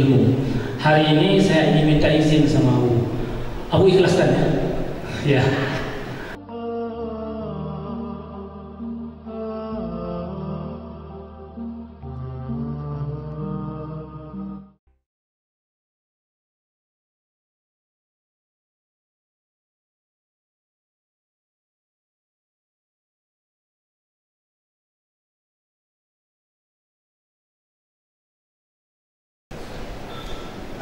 ilmu. Hari ini saya ingin minta izin sama Abu. Abu ikhlaskan ya? Ya.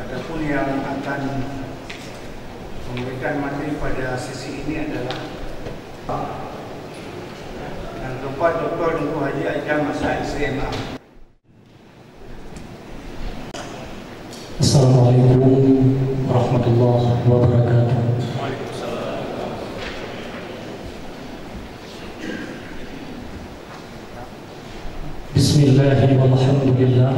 Adapun yang akan memberikan materi pada sesi ini adalah yang keempat, Dr. Nurul Haji Ajam Masaid SMA. Assalamualaikum warahmatullahi wabarakatuh. Bismillahirrahmanirrahim. Alhamdulillah.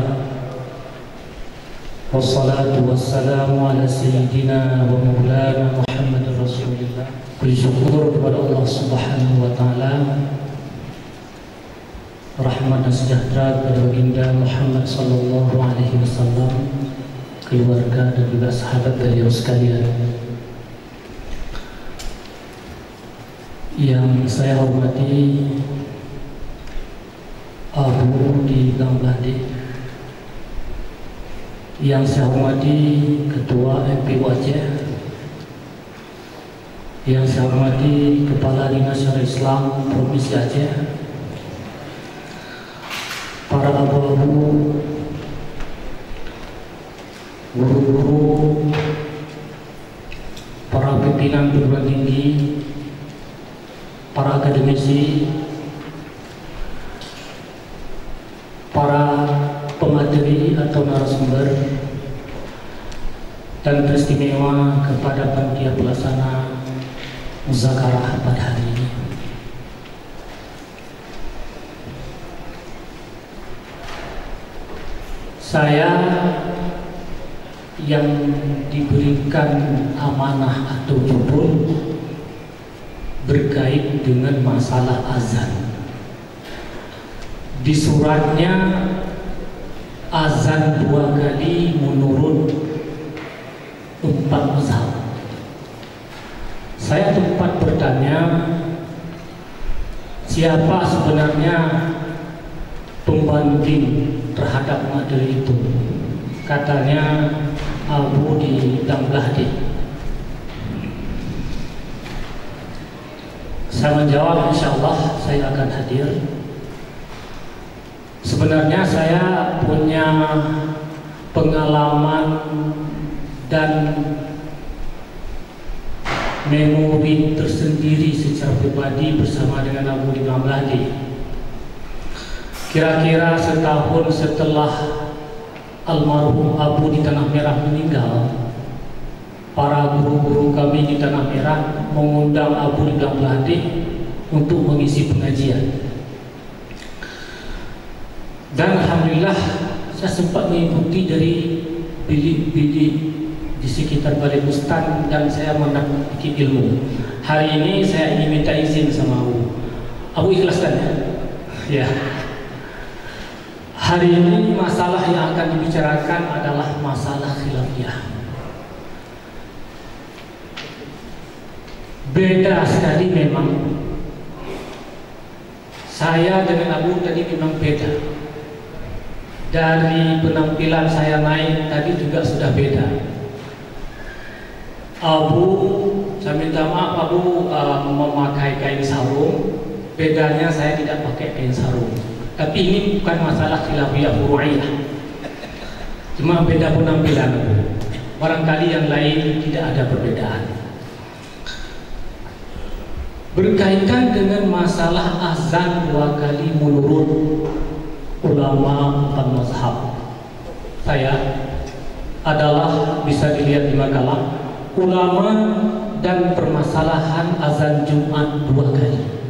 Wassalatu wassalamu ala sayyidina wa maulana Muhammad Rasulullah. Puji syukur kepada Allah Subhanahu wa taala. Rahmat dan sejahtera kepada baginda Muhammad sallallahu alaihi wasallam, keluarga dan juga sahabat beliau sekalian. Yang saya hormati Abu di Bangladesh, yang saya hormati Ketua MPU Aceh, yang saya hormati Kepala Dinas Syariah Islam Provinsi Aceh, para abu-abu, guru-guru, para pimpinan perguruan tinggi, para akademisi, para pemateri atau narasumber, dan teristimewa kepada panitia pelaksana muzakarah pada hari ini. Saya yang diberikan amanah atau jubul berkait dengan masalah azan. Di suratnya azan 2 kali menurut 4 mazhab. Saya sempat bertanya, siapa sebenarnya pembanding terhadap materi itu? Katanya Abu di Bangladesh. Saya menjawab, insya Allah saya akan hadir. Sebenarnya saya punya pengalaman dan memori tersendiri secara pribadi bersama dengan Abu di Bangladesh. Kira-kira setahun setelah almarhum Abu di Tanah Merah meninggal, para guru-guru kami di Tanah Merah mengundang Abu di Bangladesh untuk mengisi pengajian. Dan alhamdulillah saya sempat mengikuti dari bilik-bilik di sekitar Balai Bustan dan saya mendapat ilmu. Hari ini saya ingin minta izin sama Abu. Abu ikhlaskan ya? Ya. Hari ini masalah yang akan dibicarakan adalah masalah khilafiyah. Beda sekali memang. Saya dengan Abu tadi memang beda. Dari penampilan saya naik tadi juga sudah beda. Abu, saya minta maaf, Abu memakai kain sarung. Bedanya saya tidak pakai kain sarung. Tapi ini bukan masalah khilafiyah furu'iyah, cuma beda penampilan. Barangkali yang lain tidak ada perbedaan. Berkaitan dengan masalah azan 2 kali menurut ulama 4 mazhab, saya adalah bisa dilihat di makalah ulama dan permasalahan azan Jumat 2 kali.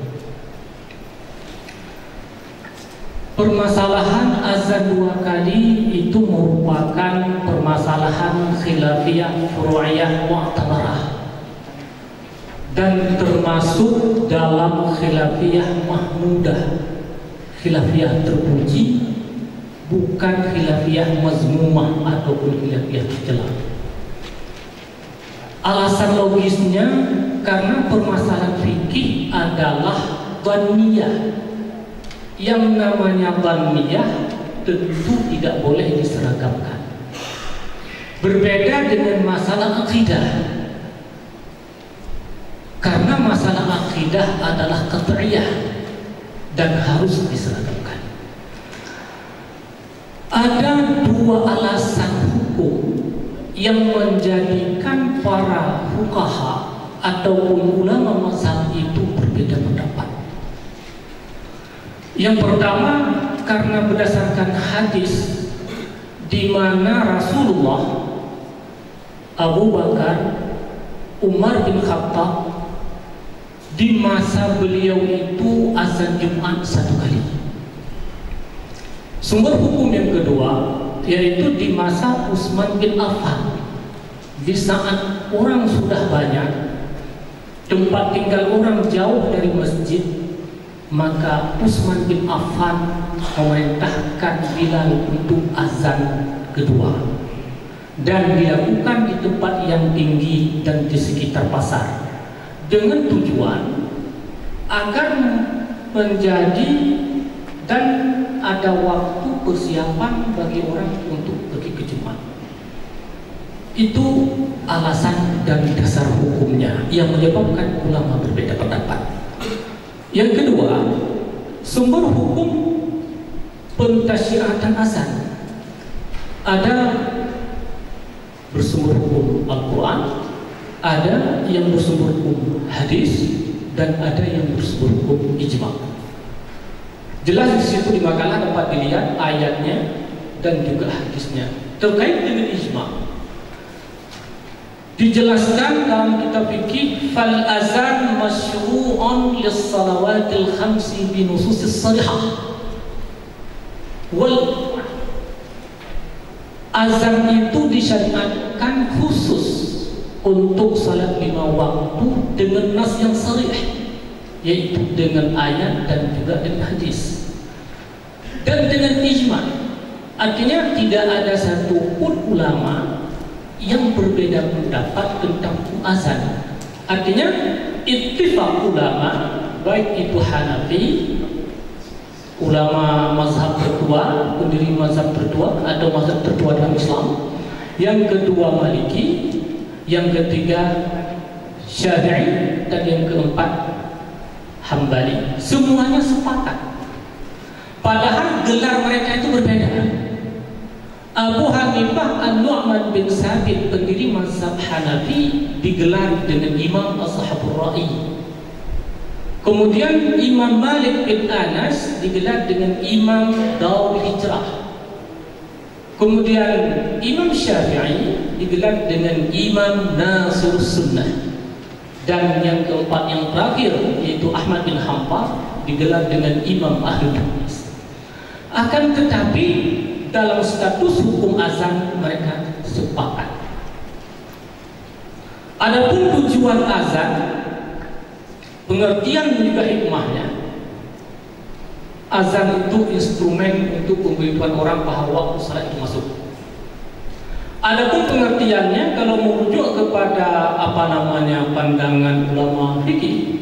Permasalahan azan 2 kali itu merupakan permasalahan khilafiyah furu'iyah mu'tabarah dan termasuk dalam khilafiyah mahmudah, khilafiyah terpuji bukan khilafiyah mazmumah ataupun khilafiyah tercela. Alasan logisnya karena permasalahan fikih adalah dhanniyah. Yang namanya dhanniyah tentu tidak boleh diseragamkan. Berbeda dengan masalah akidah. Karena masalah akidah adalah qat'iyah dan harus diseragamkan. Ada dua alasan hukum yang menjadikan para fuqaha ataupun ulama mazhab itu berbeda pendapat. Yang pertama, karena berdasarkan hadis di mana Rasulullah, Abu Bakar, Umar bin Khattab di masa beliau itu azan Jumat 1 kali. Sumber hukum yang kedua yaitu di masa Utsman bin Affan, di saat orang sudah banyak, tempat tinggal orang jauh dari masjid, maka Utsman bin Affan memerintahkan Bilal untuk azan kedua dan dilakukan di tempat yang tinggi dan di sekitar pasar dengan tujuan agar menjadi dan ada waktu persiapan bagi orang untuk pergi ke Jumat. Itu alasan dan dasar hukumnya yang menyebabkan ulama berbeda pendapat. Yang kedua, sumber hukum pentasyriatan azan. Ada bersumber hukum Al-Quran, ada yang bersumber hukum hadis, dan ada yang bersumber hukum ijma'. Jelas di situ di makalah dapat dilihat ayatnya dan juga hadisnya terkait dengan ijma'. Dijelaskan dalam kitab fikih, fal azan masyru'un lis salawatil khamsi bi nususis sharihah. Wal azan itu disyariatkan khusus untuk salat 5 waktu dengan nas yang sharih, yaitu dengan ayat dan juga dengan hadis dan dengan ijma'. Artinya tidak ada satu pun ulama yang berbeda pendapat tentang azan. Artinya ittifaq ulama, baik itu Hanafi, ulama mazhab tertua, pendiri mazhab tertua atau mazhab tertua dalam Islam, yang kedua Maliki, yang ketiga Syafi'i, dan yang keempat Hambali. Semuanya sepakat. Padahal gelar mereka itu berbeda. Abu Hanifah An-Nu'man bin Sabit, pendiri mazhab Hanafi, digelar dengan Imam Ashabur Ra'i. Kemudian Imam Malik bin Anas digelar dengan Imam Darul Hijrah. Kemudian Imam Syafi'i digelar dengan Imam Nasir Sunnah. Dan yang keempat yang terakhir yaitu Ahmad bin Hanbal digelar dengan Imam Ahlul Hadis. Akan tetapi dalam status hukum azan mereka sepakat. Adapun tujuan azan, pengertian juga hikmahnya, azan itu instrumen untuk memberitahukan orang bahwa waktu salat itu masuk. Adapun pengertiannya kalau merujuk kepada pandangan ulama fikih,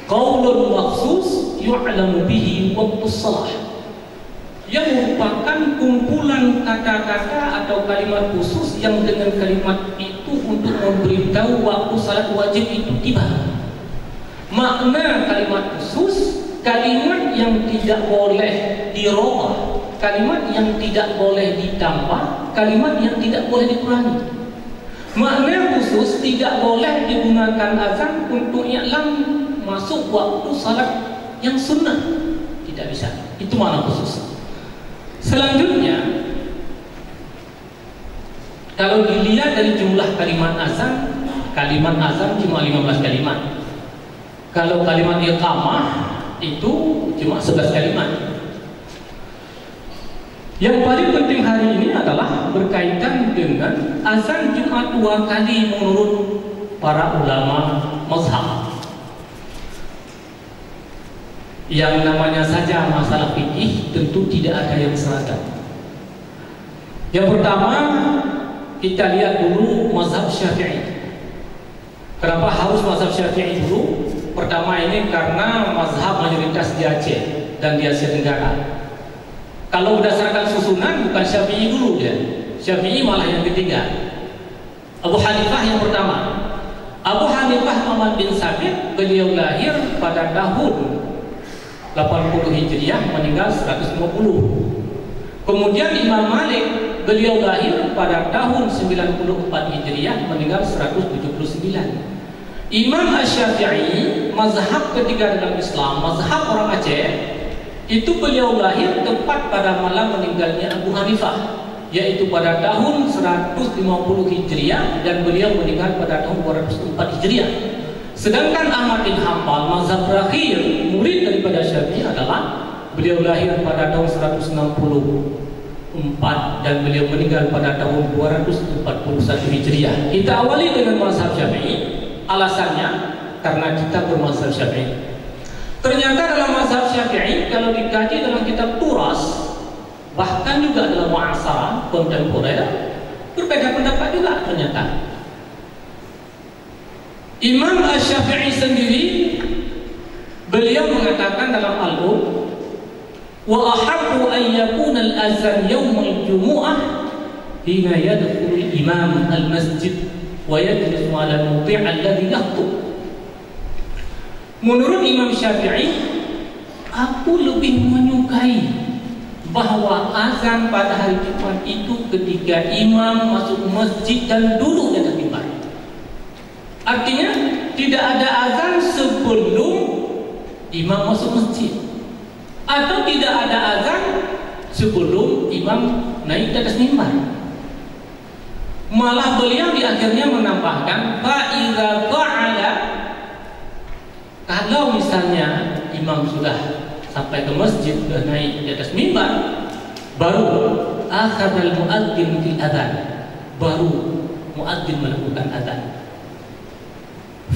qaulun makhsus yu'lamu bihi waqtus salah, yang merupakan kumpulan kata-kata atau kalimat khusus yang dengan kalimat itu untuk memberitahu waktu salat wajib itu tiba. Makna kalimat khusus, kalimat yang tidak boleh dirubah, kalimat yang tidak boleh ditambah, kalimat yang tidak boleh dikurangi. Makna khusus tidak boleh digunakan azan untuk i'lam masuk waktu salat yang sunnah, tidak bisa. Itu makna khusus. Selanjutnya, kalau dilihat dari jumlah kalimat azan cuma 15 kalimat. Kalau kalimat iqamah itu cuma 11 kalimat. Yang paling penting hari ini adalah berkaitan dengan azan Jumat 2 kali menurut para ulama mazhab. Yang namanya saja masalah fikih tentu tidak ada yang seragam. Yang pertama, kita lihat dulu mazhab Syafi'i. Kenapa harus mazhab Syafi'i dulu? Pertama ini karena mazhab mayoritas di Aceh dan di Asia Tenggara. Kalau berdasarkan susunan bukan Syafi'i dulu dia. Syafi'i malah yang ketiga. Abu Hanifah yang pertama. Abu Hanifah Muhammad bin Sabit, beliau lahir pada tahun 80 Hijriah, meninggal 150. Kemudian Imam Malik, beliau lahir pada tahun 94 Hijriah, meninggal 179. Imam Asy-Syafi'i, mazhab ketiga dalam Islam, mazhab orang Aceh, itu beliau lahir tepat pada malam meninggalnya Abu Hanifah, yaitu pada tahun 150 Hijriah, dan beliau meninggal pada tahun 204 Hijriah. Sedangkan Ahmad bin Hanbal, mazhab terakhir murid daripada Syafi'i, adalah beliau lahir pada tahun 164 dan beliau meninggal pada tahun 241 Hijriah. Kita awali dengan mazhab Syafi'i. Alasannya karena kita bermazhab Syafi'i. Ternyata dalam mazhab Syafi'i, kalau dikaji dalam kitab Turas, bahkan juga dalam muasarah kontemporer, berbeda pendapat juga ternyata. Imam Asy-Syafi'i sendiri, beliau mengatakan dalam album, wa ahabbu an yakuna al-azan yawm al-jumu'ah hina yadkhulu al-imam al-masjid wa yajlisu 'ala al-mawdi' alladhi yakhutub. Menurut Imam Syafi'i, aku lebih menyukai bahwa azan pada hari Jumat itu ketika imam masuk masjid dan duduk di atas mimbar. Artinya tidak ada azan sebelum imam masuk masjid, atau tidak ada azan sebelum imam naik di atas mimbar. Malah beliau di akhirnya menambahkan, fa'iza ta'ala, kalau misalnya imam sudah sampai ke masjid, sudah naik di atas mimbar, baru akhadal muadzin fil adzan, baru muadzin melakukan adzan.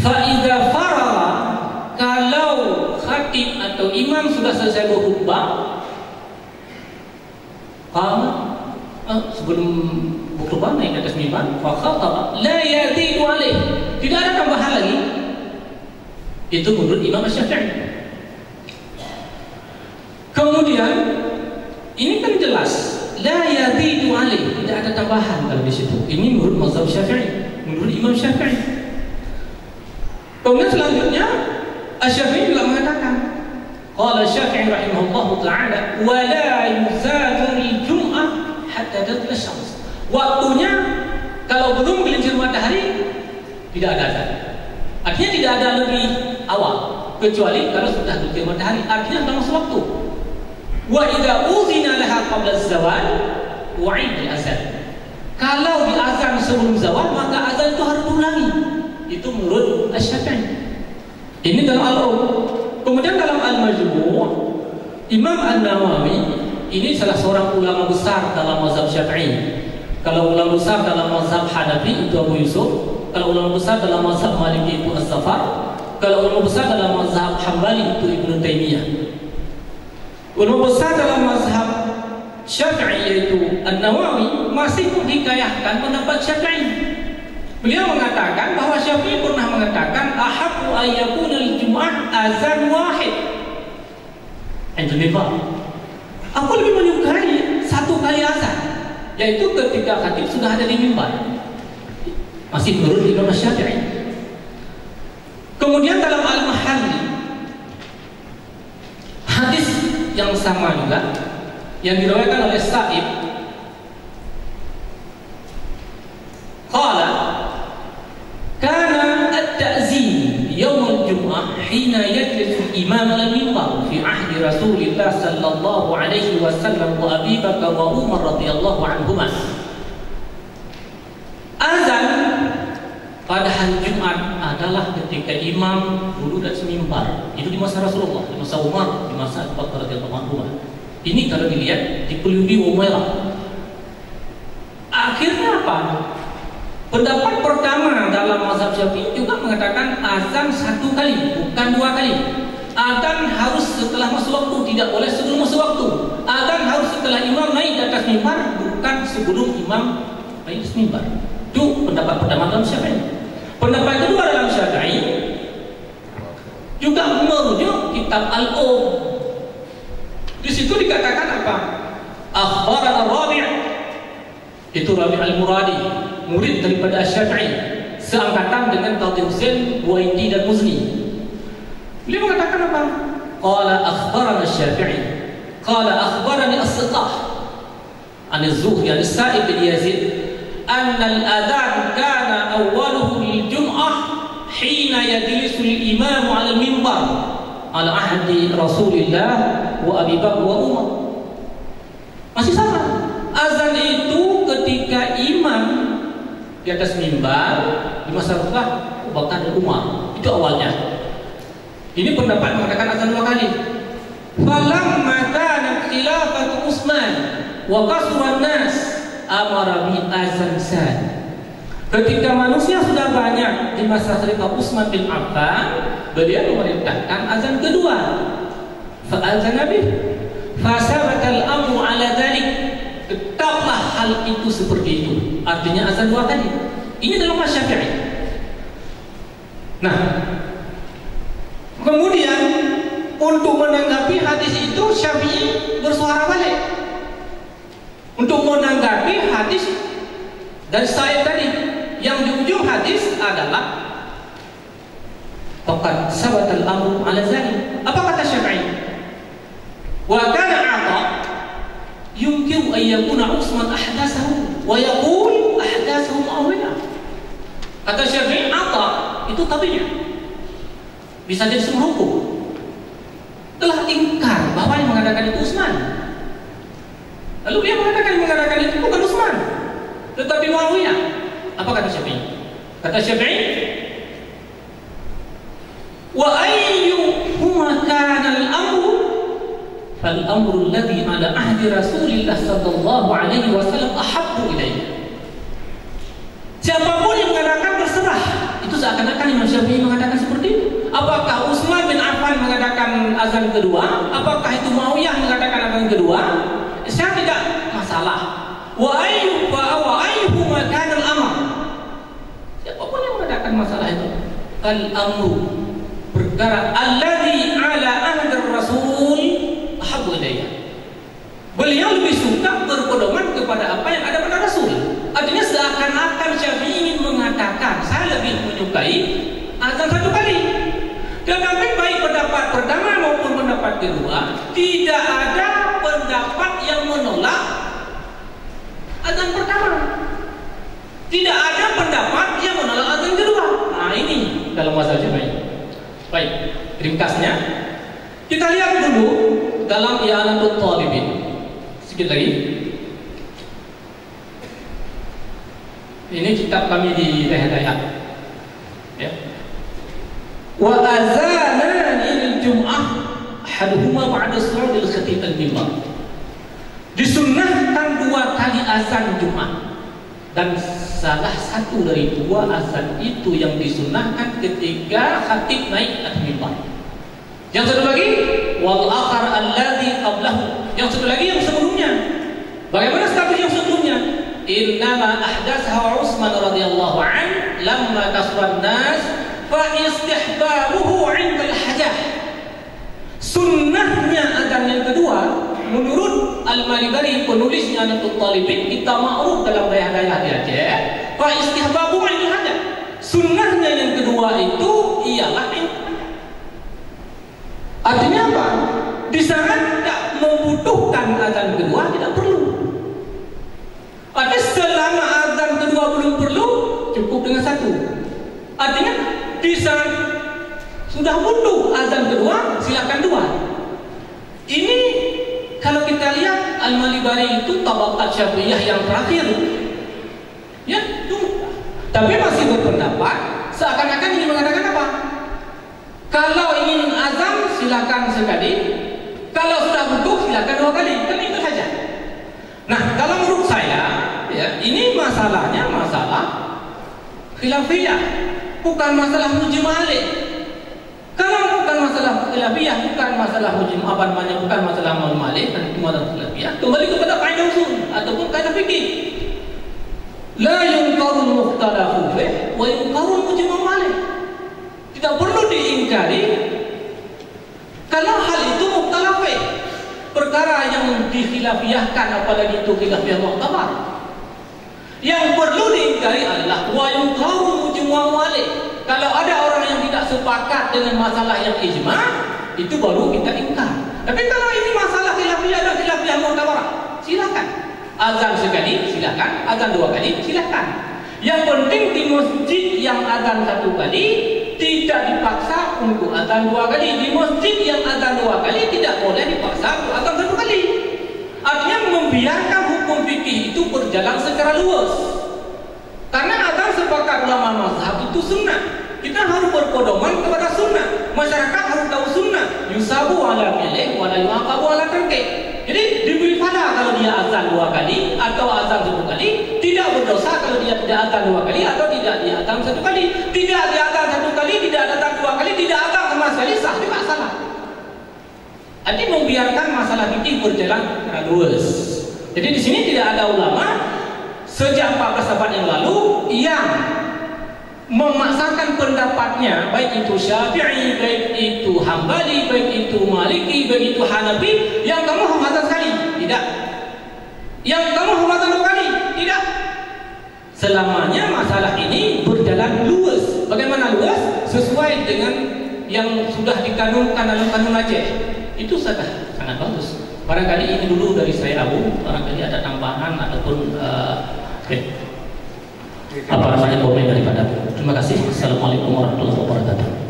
Fa'iza faragha, kalau khatib atau imam sudah selesai berkhutbah, sebelum berkhutbah naik ke atas mimbar, fa khataba la yazidu alaih, tidak ada tambahan lagi. Itu menurut Imam Asy-Syafi'i. Kemudian ini kan jelas la yazidu alaih, tidak ada tambahan kalau di situ. Ini menurut mazhab Syafi'i, menurut Imam Syafi'i. Kemudian selanjutnya Asy-Syafi'i juga mengatakan, qala Syafi'i rahimahullahu taala, wa la yuzadu al-jum'ah hatta tatla syams. Waktunya kalau belum gelincir matahari tidak ada azan. Artinya tidak ada lebih awal, kecuali kalau sudah gelincir matahari, artinya sudah masuk waktu. Wa idza uzina laha qabla az-zawal wa'id al-azan. Kalau di azan sebelum zawal, maka azan itu harus diulangi. Itu menurut Asy-Syafi'i. Ini dalam Al-Um. Kemudian dalam Al-Majmu', Imam An-Nawawi ini salah seorang ulama besar dalam mazhab Syafi'i. Kalau ulama besar dalam mazhab Hanafi itu Abu Yusuf, kalau ulama besar dalam mazhab Maliki itu As-Safar, kalau ulama besar dalam mazhab Hambali itu Ibnu Taimiyah. Ulama besar dalam mazhab Syafi'i yaitu An-Nawawi masih menghikayahkan pendapat Syafi'i. Beliau mengatakan bahwa Syafi'i pernah mengatakan, ahabbu an yakuna al-jum'ah azan wahid. Aku lebih menyukai satu kali azan, yaitu ketika khatib sudah ada di mimbar. Masih menurut Imam Syafi'i. Kemudian dalam Al-Mahalli, hadis yang sama juga yang diriwayatkan oleh Sa'ib, qala kana at-ta'zin yaum al-jum'ah hina yajlisu al-imam al-mimbar fi ahdi Rasulillah sallallahu alaihi wasallam wa Abi Bakar wa Umar radhiyallahu anhuma. Azan pada hari Jumat adalah ketika imam duduk di atas mimbar. Itu di masa Rasulullah, di masa Umar, di masa Abu Bakar radhiyallahu anhu. Ini kalau dilihat di Qulubi Umairah. Akhirnya apa? Pendapat pertama dalam mazhab Syafi'i juga mengatakan azan satu kali, bukan dua kali. Azan harus setelah masuk waktu, tidak boleh sebelum masuk waktu. Azan harus setelah imam naik di atas mimbar, bukan sebelum imam naik di atas mimbar. Itu pendapat pertama dalam Syafi'i. Pendapat kedua dalam Syafi'i juga merujuk kitab Al-Um. Di situ dikatakan apa? Akhbarana Rabi', itu Rabi' Al-Muradi, murid daripada Syafi'i, seangkatan dengan Qadhi Husain, Buaiti dan Muzni. Beliau mengatakan apa? Qala akhbarana Syafi'i, qala akhbarani As-Siqah an Az-Zuhri an Sa'ib bin Yazid anna al-adhan kana awwaluhu lil-jum'ah hina yajlisu al-imam 'ala al-minbar 'ala ahdi Rasulillah wa Abi Bakar wa Umar. Masih sama. Azan itu ketika imam di atas mimbar di masa Rasulullah, Abu Bakar dan Umar. Itu awalnya. Ini pendapat mengatakan azan 2 kali. Falamma kanat khilafatu Utsman wa kasura an-nas amara bi azan san. Ketika manusia sudah banyak di masa khalifah Utsman bin Affan, beliau memerintahkan azan kedua. Fa azan nabi fa sabata al-amru ala dzalik. Tetaplah hal itu seperti itu. Artinya azan 2 kali. Ini dalam mazhab Syafi'i. Nah, kemudian untuk menanggapi hadis itu Syafi'i bersuara balik. Untuk menanggapi hadis dari Sa'id tadi, yang di ujung hadis adalah faqad sabata al-amru ala zalik. Apa kata Syafi'i? Wa kana 'Atha yumkin an yakuna Utsman ahdatsahu wa yaqul ahdatsahu Muawiyah. Kata Syafi'i, 'Atha itu tabi'nya. Bisa jadi sumber hukum. Telah ingkar bahwa yang mengadakan itu Utsman. Lalu dia mengadakan itu bukan Utsman, tetapi Muawiyah. Apa kata Syafi'i? Kata Syafi'i, wa ayyuhuma kana al-amru fal amru alladhi ala ahdi Rasulillah sallallahu alaihi wasallam ahabbu ilayya. Siapapun yang mengadakan terserah. Itu seakan-akan Imam Syafi'i mengatakan seperti itu. Apakah Utsman bin Affan mengadakan azan kedua? Apakah itu Muawiyah mengadakan azan kedua? Saya tidak masalah. Wa ayyuhuma kana al-amr. Siapapun yang mengadakan masalah itu, al-amru, perkara alladzi ala ahdi Rasul ahabbu ilayya. Beliau lebih suka berpedoman kepada apa yang ada pada Rasul. Artinya seakan-akan Syafi'i ingin mengatakan saya lebih menyukai azan 1 kali. Tetapi baik pendapat pertama maupun pendapat kedua, tidak ada pendapat yang menolak azan pertama. Tidak ada pendapat yang menolak azan kedua. Nah, ini dalam mazhab Syafi'i. Baik, ringkasnya kita lihat dulu dalam I'anatul Talibin. Sedikit lagi. Ini kitab kami di Dayat. Ya. Wa azanani lil-jum'ah ahaduhuma ba'da su'udil khatib al-mimbar. Disunnahkan 2 kali azan Jumat, dan salah satu dari 2 azan itu yang disunnahkan ketika khatib naik atas mimbar. Yang satu lagi wal akhar alladzi qablahu. Yang satu lagi yang sebelumnya. Bagaimana status yang sebelumnya? Innama ahdatsahu Utsman radhiyallahu an lamma kasran nas fa istihbabuhu 'inda al-hajah. Sunnahnya azan yang kedua menurut Al-Malibari, penulisnya I'anatul Talibin, kita ma'ruf dalam daerah-daerah di Aceh, fa istihbabuhu 'inda al-hajah. Sunnahnya yang kedua itu ialah artinya apa? Di sana tidak membutuhkan azan kedua, tidak perlu. Artinya selama azan kedua belum perlu, cukup dengan 1. Artinya di sana sudah butuh azan kedua, silakan 2. Ini kalau kita lihat Al-Malibari itu tabaqat Syafi'iyah yang terakhir. Ya, itu. Tapi masih berpendapat seakan-akan ingin mengatakan apa? Kalau ingin azan silakan sekali, kalau sudah butuh silakan 2 kali, kan itu saja. Nah, kalau menurut saya, ya, ini masalahnya masalah khilafiyah, bukan masalah mujma'alih. Kalau bukan masalah khilafiyah, bukan masalah bukan masalah malik, dan itu masalah khilafiyah, kembali kepada kaidah usul ataupun kaidah fikih. La yunkarul mukhtalafu fih wa yunkarul mujma' alaih. Tidak perlu diingkari kalau hal itu mukhtalaf fih, perkara yang dikhilafiyahkan, apalagi itu khilafiyah mu'tabar. Yang perlu diingkari adalah wa yunkarul mujma' alaih. Kalau ada orang yang tidak sepakat dengan masalah yang ijma', itu baru kita ingkar. Tapi kalau ini masalah khilafiyah dan khilafiyah mu'tabar, silakan. Azan sekali silakan, azan dua kali silakan. Yang penting di masjid yang azan satu kali tidak dipaksa untuk azan dua kali. Di masjid yang azan dua kali tidak boleh dipaksa untuk azan satu kali. Artinya membiarkan hukum fikih itu berjalan secara luas. Karena azan sepakat ulama mazhab itu sunnah. Kita harus berpedoman kepada sunnah. Masyarakat harus tahu sunnah. Yusabu ala fi'lih wa la yu'aqabu ala tarkih. Jadi diberi pahala kalau dia azan dua kali atau azan satu kali, tidak berdosa kalau dia tidak azan dua kali atau tidak dia azan satu kali. Tidak dia azan satu kali, tidak azan dua kali, tidak azan sama sekali, sah juga salah. Jadi membiarkan masalah fikih berjalan secara luas. Jadi di sini tidak ada ulama sejak 14 abad yang lalu yang memaksakan pendapatnya, baik itu Syafi'i, baik itu Hambali, baik itu Maliki, baik itu Hanafi, yang kamu hamatan sekali, tidak. Yang kamu hamatan dua kali, tidak. Selamanya masalah ini berjalan luas. Bagaimana luas? Sesuai dengan yang sudah dikanunkan dalam kanun Aceh. Itu sangat bagus. Barangkali ini dulu dari saya, Abu. Barangkali ada tambahan ataupun apa namanya komen daripada. Terima kasih. Assalamualaikum warahmatullahi wabarakatuh.